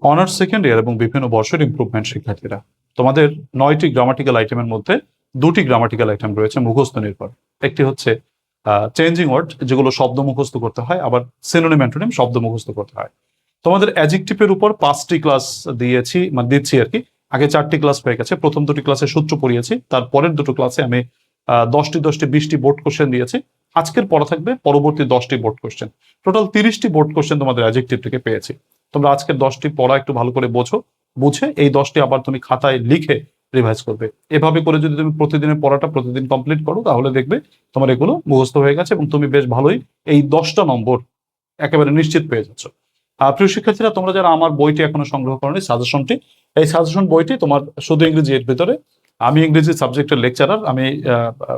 Honours second year এবং বিভিন্ন বর্ষের ইমপ্রুভমেন্ট শিক্ষার্থীরা, তোমাদের 9টি গ্রামাটিক্যাল আইটেমের মধ্যে 2টি গ্রামাটিক্যাল আইটেম রয়েছে মুখস্থ নির্ভর। একটি হচ্ছে চেঞ্জিং ওয়ার্ড, যেগুলো শব্দ মুখস্থ করতে হয়, আবার সিনোনিম অ্যান্টোনিম শব্দ মুখস্থ করতে হয়। তোমাদের অ্যাডজেক্টিভের উপর 5টি ক্লাস দিয়েছি, মানে দিচ্ছি আর কি। আগে 4টি ক্লাস হয়ে গেছে, প্রথম 2টি ক্লাসে সূত্র পড়িয়েছি, তারপরের 2টো ক্লাসে আমি 10টি 20টি বোর্ড কোশ্চেন দিয়েছি। আজকের পড়া থাকবে পরবর্তী 10টি বোর্ড কোশ্চেন। টোটাল 30টি বোর্ড কোশ্চেন তোমাদের অ্যাডজেক্টিভ থেকে পেয়েছি। তোমরা আজকের 10টি পড়া একটু ভালো করে বোঝো, বুঝে এই 10টি আবার তুমি খাতায় লিখে রিভাইজ করবে। এভাবে করে যদি তুমি প্রতিদিনের পড়াটা প্রতিদিন কমপ্লিট করো, তাহলে দেখবে তোমার এগুলো মুখস্থ হয়ে গেছে এবং তুমি বেশ ভালোই এই 10টা নম্বর একেবারে নিশ্চিত পেয়ে যাচ্ছ। প্রিয় শিক্ষার্থীরা, তোমরা যারা আমার বইটি এখনো সংগ্রহ করোনি, সাজেশনটি, এই সাজেশন বইটি তোমার শুধু ইংরেজি এর ভিতরে। আমি ইংরেজি সাবজেক্টের লেকচারার, আমি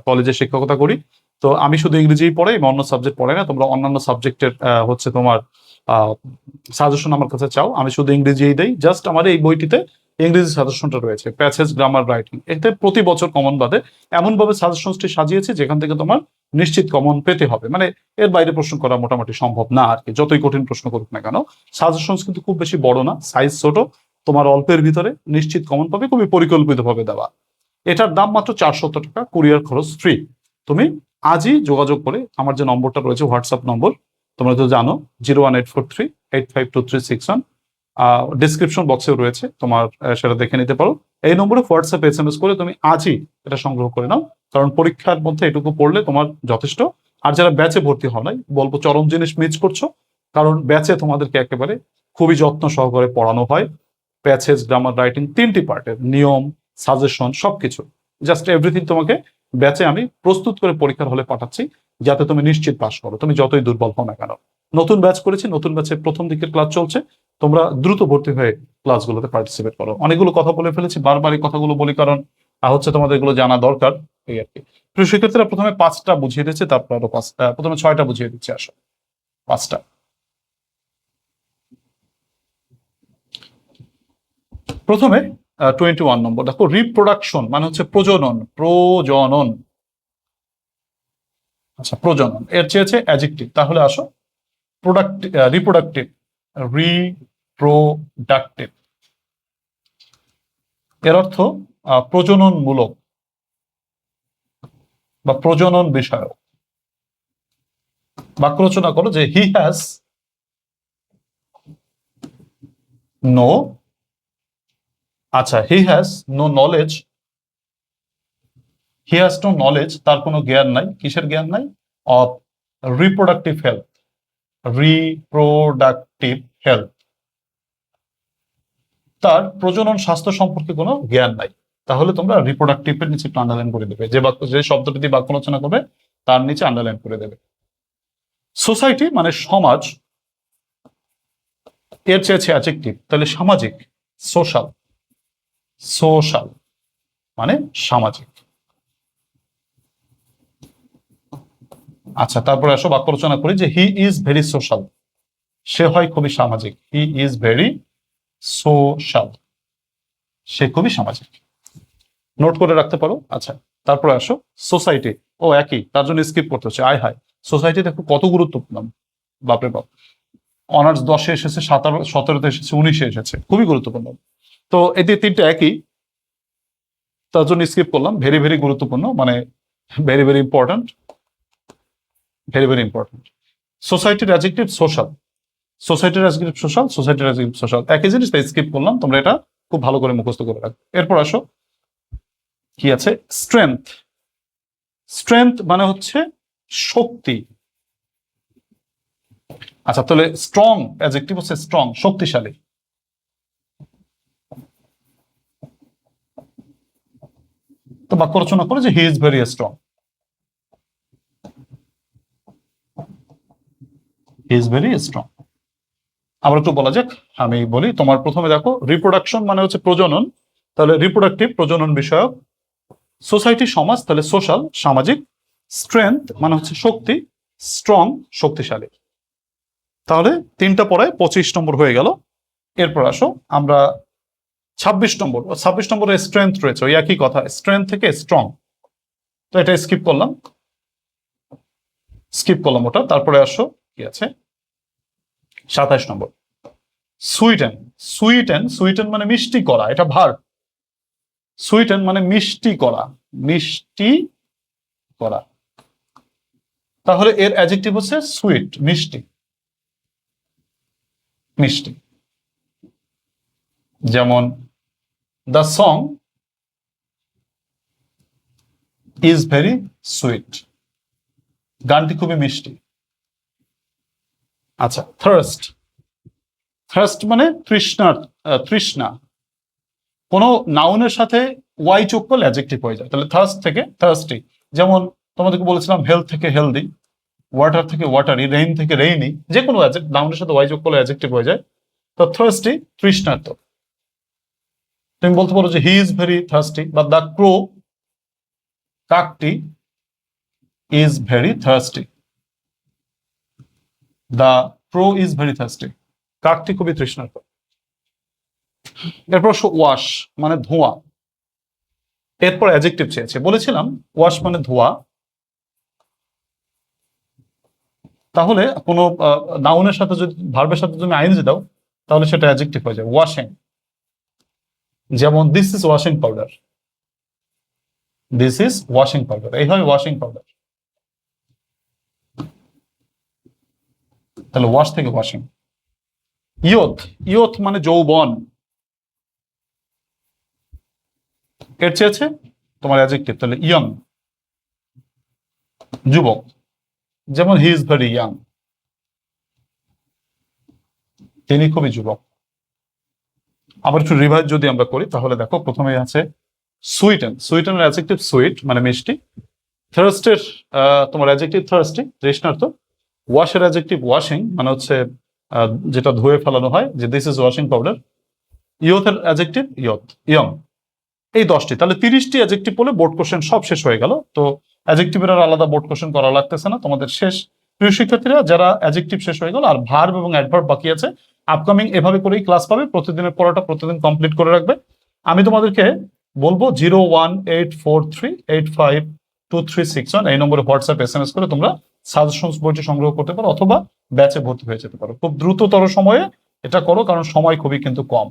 কলেজে শিক্ষকতা করি। তো আমি শুধু ইংরেজিই পড়াই, আমি অন্য সাবজেক্ট পড়াই না। তোমরা অন্যান্য সাবজেক্টের হচ্ছে তোমার সাজেশন আমার কাছে চাও, আমি শুধু ইংরেজিই দেই। জাস্ট আমার এই বইটিতে ইংরেজি সাজেশনটা রয়েছে, প্যাসেজ, গ্রামার, রাইটিং। এতে প্রতি বছর কমন বাদে এমনভাবে সাজেশনটি সাজিয়েছি যেখান থেকে তোমার নিশ্চিত কমন পেতে হবে। মানে এর বাইরে প্রশ্ন করা মোটামুটি সম্ভব না আর কি, যতই কঠিন প্রশ্ন করুক না কেন। সাজেশন কিন্তু খুব বেশি বড় না, সাইজ ছোট, তোমার অল্পের ভিতরে নিশ্চিত কমন পাবে, খুবই পরিকল্পিতভাবে দেওয়া। এটার দাম মাত্র 400 টাকা, কুরিয়ার খরচ ফ্রি। তুমি আজই যোগাযোগ করে, আমার যে নম্বরটা রয়েছে হোয়াটসঅ্যাপ নম্বর, তোমরা তো জানো, 01843852361, ডিসক্রিপশন বক্সেও রয়েছে, তোমার সেটা দেখে নিতে পারো। এই নম্বরে হোয়াটসঅ্যাপ SMS করে তুমি আজই এটা সংগ্রহ করে নাও, কারণ পরীক্ষার মধ্যে এটুকু পড়লে তোমার যথেষ্ট। আর যারা ব্যাচে ভর্তি হও নাই, বলবো চরম জিনিস মিস করছো, কারণ ব্যাচে তোমাদেরকে একেবারে খুবই যত্ন সহকারে পড়ানো হয়। প্যাসেজ, গ্রামার, রাইটিং 3টি পার্টের নিয়ম, সাজেশন সবকিছু, জাস্ট এভরিথিং তোমাকে ব্যাচে আমি প্রস্তুত করে পরীক্ষার হলে পাঠাচ্ছি, যাতে তুমি নিশ্চিত পাস করো, তুমি যতই দুর্বল হও না কেন। নতুন ব্যাচ করেছি, নতুন ব্যাচে প্রথম দিকের ক্লাস চলছে, তোমরা দ্রুত ভর্তি হয়ে ক্লাসগুলোতে পার্টিসিপেট করো। অনেকগুলো কথা বলে ফেলেছি, বারবার এই কথাগুলো বলি কারণ হচ্ছে তোমাদের এগুলো জানা দরকার, এই আর কি। প্রিয় শিক্ষার্থীরা, প্রথমে 5টা বুঝিয়ে দিচ্ছে, তারপর আরো 5টা, প্রথমে 6টা বুঝিয়ে দিচ্ছে, আসো 5টা। প্রথমে 21 নম্বর দেখো, রিপ্রোডাকশন মানে হচ্ছে প্রজনন, প্রজনন। আচ্ছা, প্রজনন এর চেয়েছে অ্যাডজেক্টিভ, তাহলে আসো প্রোডাক্টিভ, রিপ্রোডাক্টিভ, রিপ্রোডাক্টিভ এর অর্থ প্রজননমূলক বা প্রজনন বিষয়ক। বাক্য রচনা করো যে হি হ্যাজ নো, আচ্ছা, he has no knowledge, he has no knowledge, তার কোনো জ্ঞান নাই। কিসের জ্ঞান নাই? Of reproductive health, reproductive health, তার প্রজনন স্বাস্থ্য সম্পর্কে কোনো জ্ঞান নাই। তাহলে তোমরা রিপ্রোডাক্টিভের নিচে একটু আন্ডারলাইন করে দেবে, যে বাক্য, যে শব্দটি দিয়ে বাক্য রচনা করবে তার নিচে আন্ডারলাইন করে দেবে। সোসাইটি মানে সমাজ, এর চেয়েছে অ্যাডজেক্টিভ, তাহলে সামাজিক, সোশ্যাল, সোশ্যাল মানে সামাজিক। আচ্ছা, তারপরে আসো বাক্য রচনা করি যে হি ইজ ভেরি সোশ্যাল, সে হয় খুবই সামাজিক। হি ইজ ভেরি সোশ্যাল, সে খুবই সামাজিক। নোট করে রাখতে পারো। আচ্ছা, তারপরে আসো সোসাইটি, ও একই, তার জন্য স্কিপ করতে হচ্ছে। আয় হায়, সোসাইটি দেখো কত গুরুত্বপূর্ণ, বাপরে বাপ। অনার্স 10-এ এসেছে, 17-তে এসেছে, 19-এ এসেছে, খুবই গুরুত্বপূর্ণ। তো এটি 3টা একই, তার জন্য স্কিপ করলাম। ভেরি ভেরি গুরুত্বপূর্ণ মানে very very important, very very important. সোসাইটির অ্যাডজেক্টিভ সোশ্যাল, সোসাইটির অ্যাডজেক্টিভ সোশ্যাল, সোসাইটির অ্যাডজেক্টিভ সোশ্যাল, একই জিনিস, তাই স্কিপ করলাম। তোমরা এটা খুব ভালো করে মুখস্থ করে রাখো। এরপর আসো কি আছে, স্ট্রেংথ। স্ট্রেংথ মানে হচ্ছে শক্তি। আচ্ছা, তাহলে স্ট্রং, অ্যাডজেক্টিভ হচ্ছে স্ট্রং, শক্তিশালী। তো বাক্য রচনা করে যে he is very strong, he is very strong. আবার একটু বলা যাক, আমি বলি। তোমার প্রথমে দেখো, রিপ্রোডাকশন মানে হচ্ছে প্রজনন, তাহলে রিপ্রোডাক্টিভ প্রজনন বিষয়ক। সোসাইটি সমাজ, তাহলে সোশ্যাল সামাজিক। স্ট্রেংথ মানে হচ্ছে শক্তি, স্ট্রং শক্তিশালী। তাহলে 3টা পড়ায় 25 নম্বর হয়ে গেল। এরপর আসো আমরা 26 নম্বর, 26 নম্বরে স্ট্রেংথ রয়েছে, ওই একই কথা, স্ট্রেংথ থেকে স্ট্রং। তো এটা স্কিপ করলাম, স্কিপ করলাম ওটা। তারপরে আসো কি আছে 27 নম্বর। সুইটেন, সুইটেন, সুইটেন মানে মিষ্টি করা, এটা ভার্ব। সুইটেন মানে মিষ্টি করা, মিষ্টি করা। তাহলে এর অ্যাডজেক্টিভ হচ্ছে সুইট, মিষ্টি, মিষ্টি। যেমন the song is very sweet, গানটি খুবই মিষ্টি। আচ্ছা, থার্স্ট, থার্স্ট মানে তৃষ্ণার, তৃষ্ণা। কোনো নাউনের সাথে ওয়াই যোগ করলে অ্যাডজেক্টিভ হয়ে যায়, তাহলে থার্স্ট থেকে থার্স্টি। যেমন তোমাদেরকে বলেছিলাম হেলথ থেকে হেলদি, ওয়াটার থেকে ওয়াটারি, রেইন থেকে রেইনি, যে কোনো নাউনের সাথে ওয়াই যোগ করলে অ্যাডজেক্টিভ হয়ে যায়। তো থার্স্টি তৃষ্ণার্ত। তুমি বলতে পারো যে হি ইজ ভেরি থার্স্টি, বা দ্য ক্রো, কাকটি, is very thirsty. The crow is very thirsty, কাকটি খুবই তৃষ্ণার্ত। এরপর ওয়াশ মানে ধোঁয়া। এরপর অ্যাডজেক্টিভ চেয়েছে, বলেছিলাম ওয়াশ মানে ধোয়া। তাহলে কোনো নাউনের সাথে যদি, ভার্বের সাথে তুমি আইএনজি দাও, তাহলে সেটা অ্যাডজেক্টিভ হয়ে যায়, ওয়াশিং। যেমন this is washing powder, this is washing powder, এই হয় ওয়াশিং পাউডার। তাহলে ওয়াশ থেকে ওয়াশিং। ইয়থ, ইয়থ মানে যৌবন। এর চেয়েছে তোমার অ্যাডজেক্টিভ, তাহলে ইয়ং, যুবক। যেমন হি ইজ ভেরি ইয়াং, তিনি খুবই যুবক। আবার একটু রিভাইজ যদি আমরা করি, তাহলে দেখো প্রথমে আছে সুইটেন, সুইটেনের অ্যাডজেক্টিভ সুইট মানে মিষ্টি। থার্স্টের তোমার অ্যাডজেক্টিভ থার্স্টি, তৃষ্ণার্ত। ওয়াশের অ্যাডজেক্টিভ ওয়াশিং মানে হচ্ছে যেটা ধুয়ে ফেলানো হয়, যে দিস ইজ ওয়াশিং পাউডার। ইয়থের অ্যাডজেক্টিভ ইয়থ, ইয়ং। এই 10টি, তাহলে 30টি অ্যাডজেক্টিভ বলে বোর্ড কোশ্চেন সব শেষ হয়ে গেল। তো অ্যাডজেক্টিভের আর আলাদা বোর্ড কোশ্চেন করা লাগতেছে না তোমাদের। শেষ প্রিয় শিক্ষার্থীরা, যারা অ্যাডজেক্টিভ শেষ হয়ে গেল আর ভার্ব এবং অ্যাডভার্ব বাকি আছে, আপকামিং এভাবে করেই ক্লাস পাবে। প্রতিদিনের পড়াটা প্রতিদিন কমপ্লিট করে রাখবে। আমি তোমাদেরকে বলবো 0184385236 এই নম্বরে হোয়াটসঅ্যাপ SMS করে তোমরা সাজেশনস বইটি সংগ্রহ করতে পারো, অথবা ব্যাচে ভর্তি হয়ে যেতে পারো। খুব দ্রুততর সময়ে এটা করো, কারণ সময় খুবই কিন্তু কম।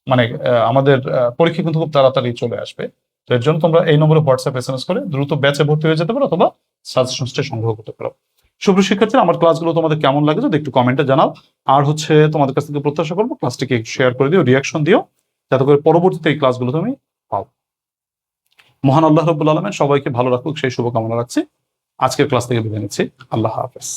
মানে আমাদের পরীক্ষা কিন্তু খুব তাড়াতাড়ি চলে আসবে। তো এর জন্য তোমরা এই নম্বরে হোয়াটসঅ্যাপ SMS করে দ্রুত ব্যাচে ভর্তি হয়ে যেতে পারো, অথবা সাজেশনসটা সংগ্রহ করতে পারো। সুপ্রিয় শিক্ষার্থীরা, আমার ক্লাসগুলো তোমাদের কেমন লাগে যদি একটু কমেন্টে জানাও। আর তোমাদের কাছ থেকে প্রত্যাশা করবো ক্লাসটিকে শেয়ার করে দিও, রিয়াকশন দিও, যাতে করে পরবর্তীতে এই ক্লাসগুলো তুমি পাও। মহান আল্লাহ রাব্বুল আলামিন সবাইকে ভালো রাখুক, সেই শুভকামনা রাখছি। আজকের ক্লাস থেকে বিদায় নিচ্ছি। আল্লাহ হাফেজ।